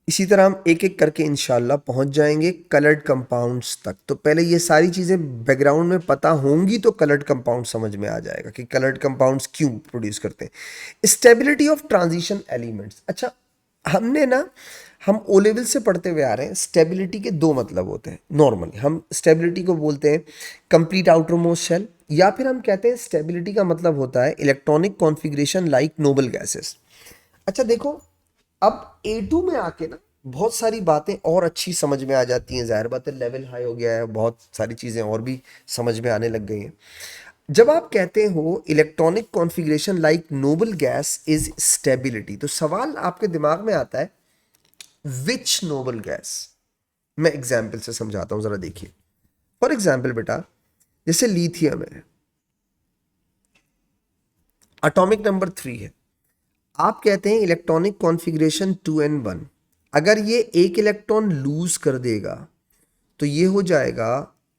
Speaker 1: इसी तरह हम एक एक करके इंशाल्लाह पहुंच जाएंगे कलर्ड कंपाउंड्स तक। तो पहले ये सारी चीज़ें बैकग्राउंड में पता होंगी तो कलर्ड कंपाउंड समझ में आ जाएगा कि कलर्ड कंपाउंड्स क्यों प्रोड्यूस करते हैं। Stability of transition elements. अच्छा, हमने ना, हम ओ लेवल से पढ़ते हुए आ रहे हैं, स्टेबिलिटी के 2 मतलब होते हैं। नॉर्मली हम स्टेबिलिटी को बोलते हैं कंप्लीट आउटर मोस्ट शेल, या फिर हम कहते हैं स्टेबिलिटी का मतलब होता है electronic configuration like noble gases. अच्छा देखो, अब A2 में आके ना बहुत सारी बातें और अच्छी समझ में आ जाती हैं। जाहिर बात है लेवल हाई हो गया है, बहुत सारी चीज़ें और भी समझ में आने लग गई हैं। जब आप कहते हो electronic configuration like noble gas is stability, तो सवाल आपके दिमाग में आता है विच नोबल गैस। मैं एग्जाम्पल से समझाता हूं, जरा देखिए। फॉर एग्जाम्पल बेटा, जैसे लिथियम है, एटॉमिक नंबर 3 है। आप कहते हैं इलेक्ट्रॉनिक कॉन्फ़िगरेशन 2n1। अगर ये एक इलेक्ट्रॉन लूज कर देगा तो ये हो जाएगा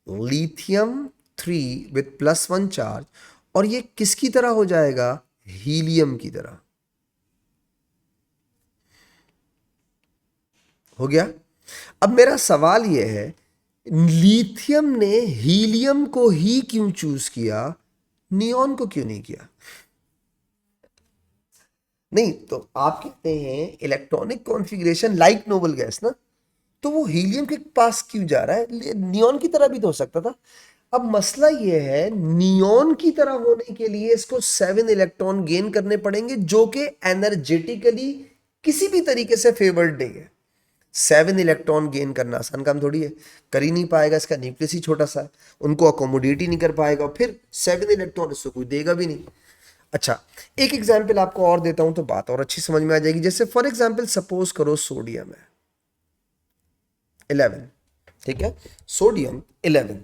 Speaker 1: लिथियम 3 विथ +1 चार्ज, और ये किसकी तरह हो जाएगा, हीलियम की तरह। हो गया। अब मेरा सवाल यह है, लिथियम ने हीलियम को ही क्यों चूज किया, नियॉन को क्यों नहीं किया? नहीं, तो आप कहते हैं electronic configuration like noble gas ना, तो वो हीलियम के पास क्यों जा रहा है? नियॉन की तरह भी तो हो सकता था। अब मसला ये है, नियॉन की तरह होने के लिए इसको 7 इलेक्ट्रॉन गेन करने पड़ेंगे, जो कि एनर्जेटिकली किसी भी तरीके से फेवर्ड नहीं है। 7 इलेक्ट्रॉन गेन करना आसान काम थोड़ी है, कर ही नहीं पाएगा, इसका न्यूक्लियस ही छोटा सा है, उनको अकोमोडेट ही नहीं कर पाएगा, फिर 7 इलेक्ट्रॉन इसको कोई देगा भी नहीं। अच्छा, एक एग्जाम्पल आपको और देता हूं तो बात और अच्छी समझ में आ जाएगी। जैसे फॉर एग्जाम्पल सपोज करो सोडियम है 11, ठीक है, सोडियम 11,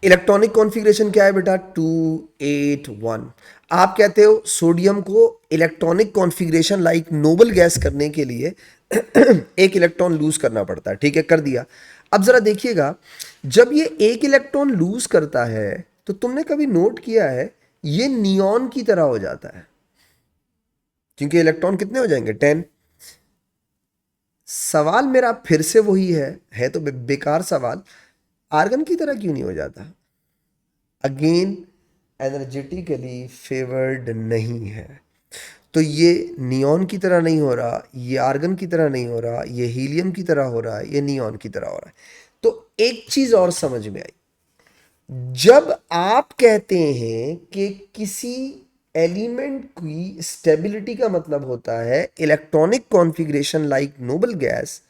Speaker 1: इलेक्ट्रॉनिक कॉन्फ़िगरेशन क्या है बेटा, 281। आप कहते हो सोडियम को electronic configuration like noble gas करने के लिए एक इलेक्ट्रॉन लूज करना पड़ता है, ठीक है, कर दिया। अब जरा देखिएगा, जब ये एक इलेक्ट्रॉन लूज करता है तो तुमने कभी नोट किया है ये नियॉन की तरह हो जाता है, क्योंकि इलेक्ट्रॉन कितने हो जाएंगे, 10। सवाल मेरा फिर से वही है तो बेकार सवाल, आर्गन की तरह क्यों नहीं हो जाता? अगेन एनर्जेटिकली फेवर्ड नहीं है। तो ये नियॉन की तरह नहीं हो रहा, ये आर्गन की तरह नहीं हो रहा, ये हीलियम की तरह हो रहा है, ये नियॉन की तरह हो रहा है। तो एक चीज और समझ में आई, जब आप कहते हैं कि किसी एलिमेंट की स्टेबिलिटी का मतलब होता है electronic configuration like noble gas,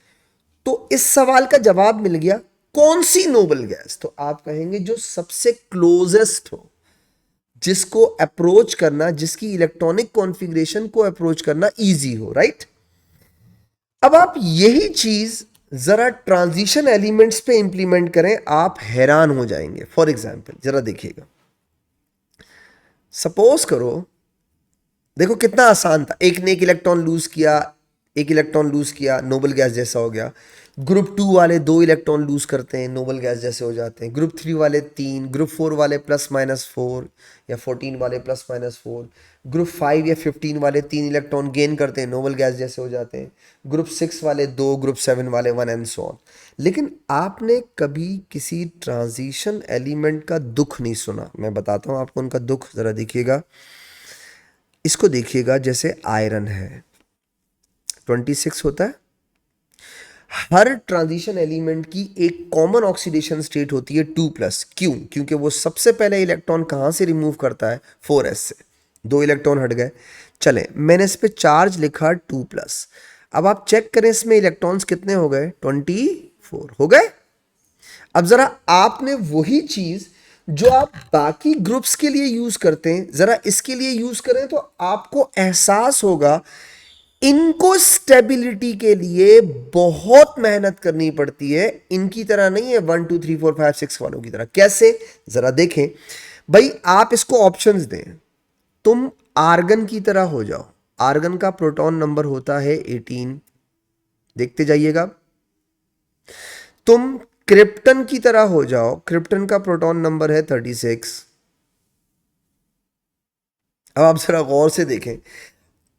Speaker 1: तो इस सवाल का जवाब मिल गया। कौन सी नोबल गैस? तो आप कहेंगे जो सबसे क्लोजेस्ट हो, जिसको अप्रोच करना, जिसकी इलेक्ट्रॉनिक कॉन्फ़िगरेशन को अप्रोच करना इजी हो, राइट? अब आप यही चीज जरा ट्रांजिशन एलिमेंट्स पे इंप्लीमेंट करें, आप हैरान हो जाएंगे। फॉर एग्जाम्पल जरा देखिएगा, सपोज करो, देखो कितना आसान था, एक ने एक इलेक्ट्रॉन लूज किया, एक इलेक्ट्रॉन लूज किया, नोबल गैस जैसा हो गया। ग्रुप 2 वाले 2 इलेक्ट्रॉन लूज करते हैं, नोबल गैस जैसे हो जाते हैं। ग्रुप 3 वाले 3, ग्रुप 4 वाले +-4 या 14 वाले +-4, ग्रुप 5 या 15 वाले 3 इलेक्ट्रॉन गेन करते हैं, नोबल गैस जैसे हो जाते हैं। ग्रुप 6 वाले 2, ग्रुप 7 वाले 1 एंड सो ऑन। लेकिन आपने कभी किसी ट्रांजिशन एलिमेंट का दुख नहीं सुना। मैं बताता हूँ आपको उनका दुख, ज़रा देखिएगा, इसको देखिएगा। जैसे आयरन है 26 होता है, हर ट्रांजिशन एलिमेंट की एक कॉमन ऑक्सीडेशन स्टेट होती है 2+। क्यों? क्योंकि वो सबसे पहले इलेक्ट्रॉन कहां से रिमूव करता है, 4s से। 2 इलेक्ट्रॉन हट गए, चले, मैंने इस पे चार्ज लिखा 2+। अब आप चेक करें इसमें इलेक्ट्रॉन्स कितने हो गए, 24 हो गए। अब जरा आपने वही चीज जो आप बाकी ग्रुप्स के लिए यूज करते हैं, जरा इसके लिए यूज करें तो आपको एहसास होगा इनको स्टेबिलिटी के लिए बहुत मेहनत करनी पड़ती है। इनकी तरह नहीं है 1 2 3 4 5 6 वालों की तरह। कैसे? जरा देखें भाई, आप इसको ऑप्शंस दें, तुम आर्गन की तरह हो जाओ। आर्गन का प्रोटॉन नंबर होता है 18, देखते जाइएगा। तुम क्रिप्टन की तरह हो जाओ, क्रिप्टन का प्रोटॉन नंबर है 36। अब आप जरा गौर से देखें,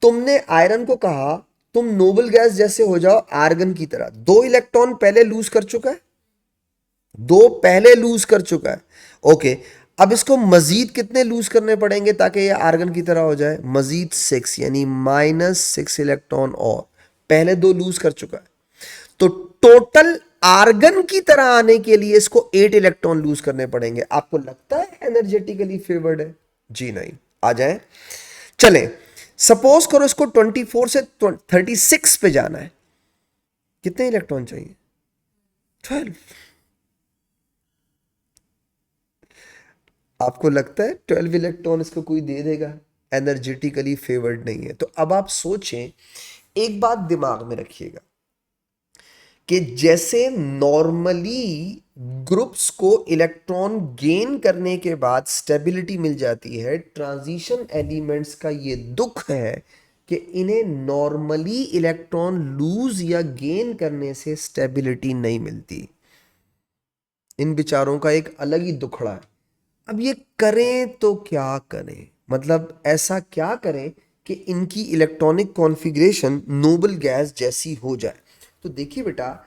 Speaker 1: तुमने आयरन को कहा तुम नोबल गैस जैसे हो जाओ आर्गन की तरह। 2 इलेक्ट्रॉन पहले लूज कर चुका है, 2 पहले लूज कर चुका है, ओके। अब इसको मजीद कितने लूज करने पड़ेंगे ताकि ये आर्गन की तरह हो जाए? मजीद 6, यानी -6 इलेक्ट्रॉन, और पहले 2 लूज कर चुका है। तो टोटल आर्गन की तरह आने के लिए इसको 8 इलेक्ट्रॉन लूज करने पड़ेंगे। आपको लगता है एनर्जेटिकली फेवर्ड है? जी नहीं। आ जाए, चलें, सपोज करो इसको 24 से 36 पे जाना है, कितने इलेक्ट्रॉन चाहिए? 12। आपको लगता है 12 इलेक्ट्रॉन इसको कोई दे देगा? एनर्जेटिकली फेवर्ड नहीं है। तो अब आप सोचें, एक बात दिमाग में रखिएगा कि जैसे नॉर्मली ग्रुप्स को इलेक्ट्रॉन गेन करने के बाद स्टेबिलिटी मिल जाती है, ट्रांजिशन एलिमेंट्स का ये दुख है कि इन्हें नॉर्मली इलेक्ट्रॉन लूज या गेन करने से स्टेबिलिटी नहीं मिलती। इन बेचारों का एक अलग ही दुखड़ा है। अब ये करें तो क्या करें, मतलब ऐसा क्या करें कि इनकी इलेक्ट्रॉनिक कॉन्फ़िगरेशन नोबल गैस जैसी हो जाए? तो देखिए बेटा,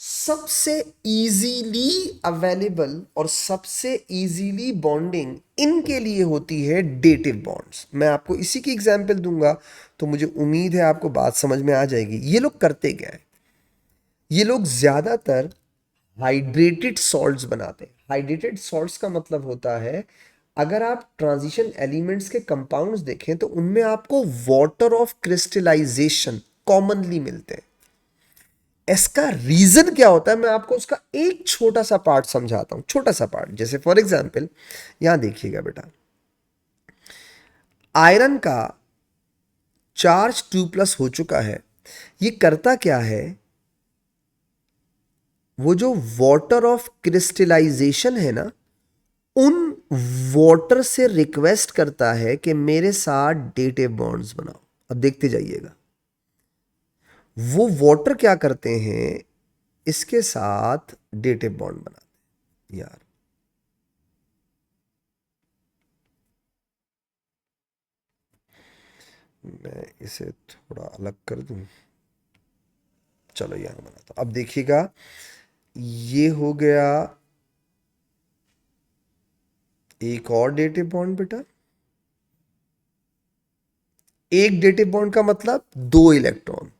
Speaker 1: सबसे इजीली अवेलेबल और सबसे इजीली बॉन्डिंग इनके लिए होती है डेटिव बॉन्ड्स। मैं आपको इसी की एग्जांपल दूंगा तो मुझे उम्मीद है आपको बात समझ में आ जाएगी। ये लोग करते क्या है, ये लोग ज्यादातर हाइड्रेटेड सॉल्ट्स बनाते हैं। हाइड्रेटेड सॉल्ट्स का मतलब होता है, अगर आप ट्रांजिशन एलिमेंट्स के कंपाउंड्स देखें तो उनमें आपको वाटर ऑफ क्रिस्टलाइजेशन कॉमनली मिलते हैं। इसका रीजन क्या होता है, मैं आपको उसका एक छोटा सा पार्ट समझाता हूं, छोटा सा पार्ट। जैसे फॉर एग्जांपल यहां देखिएगा बेटा, आयरन का चार्ज 2+ हो चुका है। ये करता क्या है, वो जो वाटर ऑफ क्रिस्टलाइजेशन है ना, उन वाटर से रिक्वेस्ट करता है कि मेरे साथ डेटिव बॉन्ड्स बनाओ। अब देखते जाइएगा, वो वाटर क्या करते हैं, इसके साथ डेटिव बॉन्ड बनाते हैं। यार मैं इसे थोड़ा अलग कर दूं, चलो यहां बनाता हूं। अब देखिएगा, ये हो गया एक और डेटिव बॉन्ड बेटा। एक डेटिव बॉन्ड का मतलब 2 इलेक्ट्रॉन,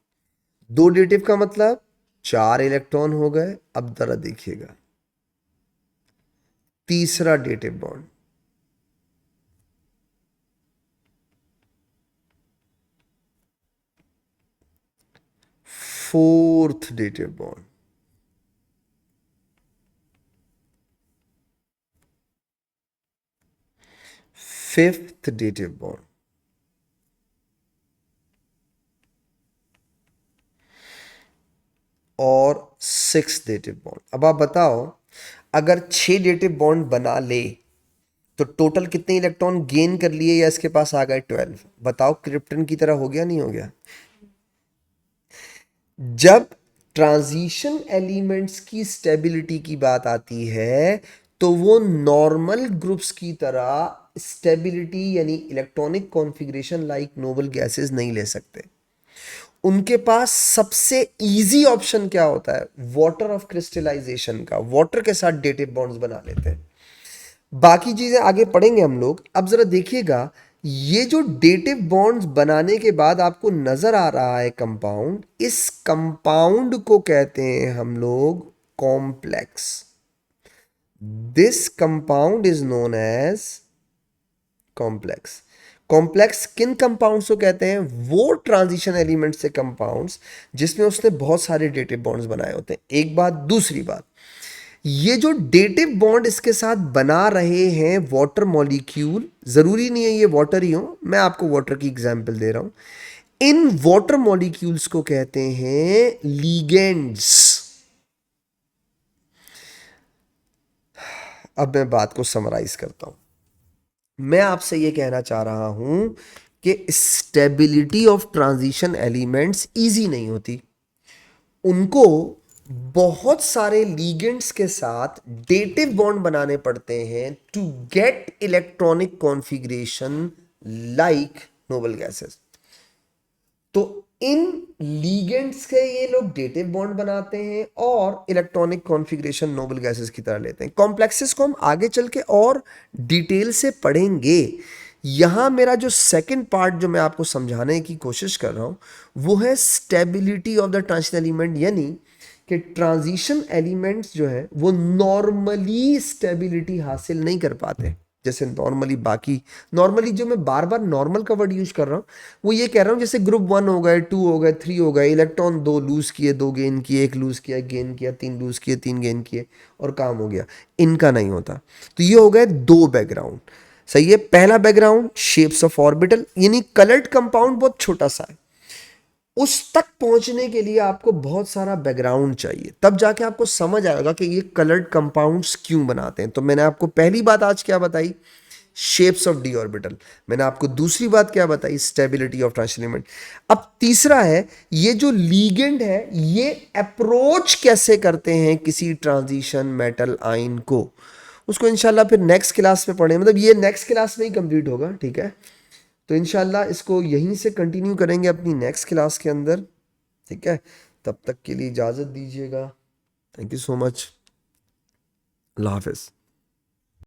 Speaker 1: 2 डेटिव का मतलब 4 इलेक्ट्रॉन हो गए। अब जरा देखिएगा, तीसरा dative bond, fourth dative bond, fifth dative bond, और सिक्स डेटिव बॉन्ड। अब आप बताओ, अगर 6 डेटिव बॉन्ड बना ले तो टोटल कितने इलेक्ट्रॉन गेन कर लिए, या इसके पास आ गए 12? बताओ, क्रिप्टन की तरह हो गया नहीं हो गया? जब ट्रांजिशन एलिमेंट्स की स्टेबिलिटी की बात आती है तो वो नॉर्मल ग्रुप्स की तरह स्टेबिलिटी यानी electronic configuration like noble gases नहीं ले सकते। उनके पास सबसे इजी ऑप्शन क्या होता है, वाटर ऑफ क्रिस्टलाइजेशन का। वाटर के साथ डेटिव बॉन्ड्स बना लेते हैं। बाकी चीजें आगे पढ़ेंगे हम लोग। अब जरा देखिएगा, ये जो डेटिव बॉन्ड्स बनाने के बाद आपको नजर आ रहा है कंपाउंड, इस कंपाउंड को कहते हैं हम लोग complex. This compound is known as complex. Complex किन कंपाउंड्स को कहते हैं, वो ट्रांजिशन एलिमेंट से कंपाउंड्स जिसमें उसने बहुत सारे डेटिव बॉन्ड्स बनाए होते हैं। एक बात। दूसरी बात, ये जो डेटिव बॉन्ड इसके साथ बना रहे हैं वाटर मॉलिक्यूल, जरूरी नहीं है ये वाटर ही हो, मैं आपको वाटर की एग्जांपल दे रहा हूं। इन वाटर मॉलिक्यूल्स को कहते हैं लीगेंड्स। अब मैं बात को समराइज करता हूं। मैं आपसे ये कहना चाह रहा हूं कि stability of transition elements easy नहीं होती। उनको बहुत सारे लीगेंड्स के साथ डेटिव बॉन्ड बनाने पड़ते हैं to get electronic configuration like noble gases. तो इन लीगेंड्स के ये लोग डेटिव बॉन्ड बनाते हैं और इलेक्ट्रॉनिक कॉन्फ़िगरेशन नोबल गैसेस की तरह लेते हैं। कॉम्प्लेक्सेस को हम आगे चल के और डिटेल से पढ़ेंगे। यहां मेरा जो सेकंड पार्ट जो मैं आपको समझाने की कोशिश कर रहा हूं, वो है stability of the transition element, यानी कि ट्रांजिशन एलिमेंट्स जो है वो नॉर्मली स्टेबिलिटी हासिल नहीं कर पाते। जैसे नॉर्मली, बाकी नॉर्मली जो मैं बार बार नॉर्मल का वर्ड यूज कर रहा हूँ, वो ये कह रहा हूँ जैसे ग्रुप 1 हो गए, 2 हो गए, 3 हो गए, इलेक्ट्रॉन 2 लूज किए, 2 गेन किए, 1 लूज किया, गेन किया, 3 लूज किए, 3 गेन किए, और काम हो गया। इनका नहीं होता। तो ये हो गए 2 बैकग्राउंड। सही है। पहला बैकग्राउंड शेप्स ऑफ ऑर्बिटल, यानी कलर्ड कंपाउंड बहुत छोटा सा है, उस तक पहुंचने के लिए आपको बहुत सारा बैकग्राउंड चाहिए, तब जाके आपको समझ आएगा कि ये कलर्ड कंपाउंड्स क्यों बनाते हैं। तो मैंने आपको पहली बात आज क्या बताई, शेप्स ऑफ डी ऑर्बिटल। मैंने आपको दूसरी बात क्या बताई, स्टेबिलिटी ऑफ ट्रांजिशन एलिमेंट। अब तीसरा है, ये जो लीगेंड है ये अप्रोच कैसे करते हैं किसी ट्रांजिशन मेटल आयन को, उसको इंशाल्लाह फिर नेक्स्ट क्लास में पढ़ें। मतलब ये नेक्स्ट क्लास में ही कंप्लीट होगा, ठीक है। तो इंशाल्लाह इसको यहीं से कंटिन्यू करेंगे अपनी नेक्स्ट क्लास के अंदर, ठीक है। तब तक के लिए इजाज़त दीजिएगा। Thank you so much. अल्लाह हाफिज़।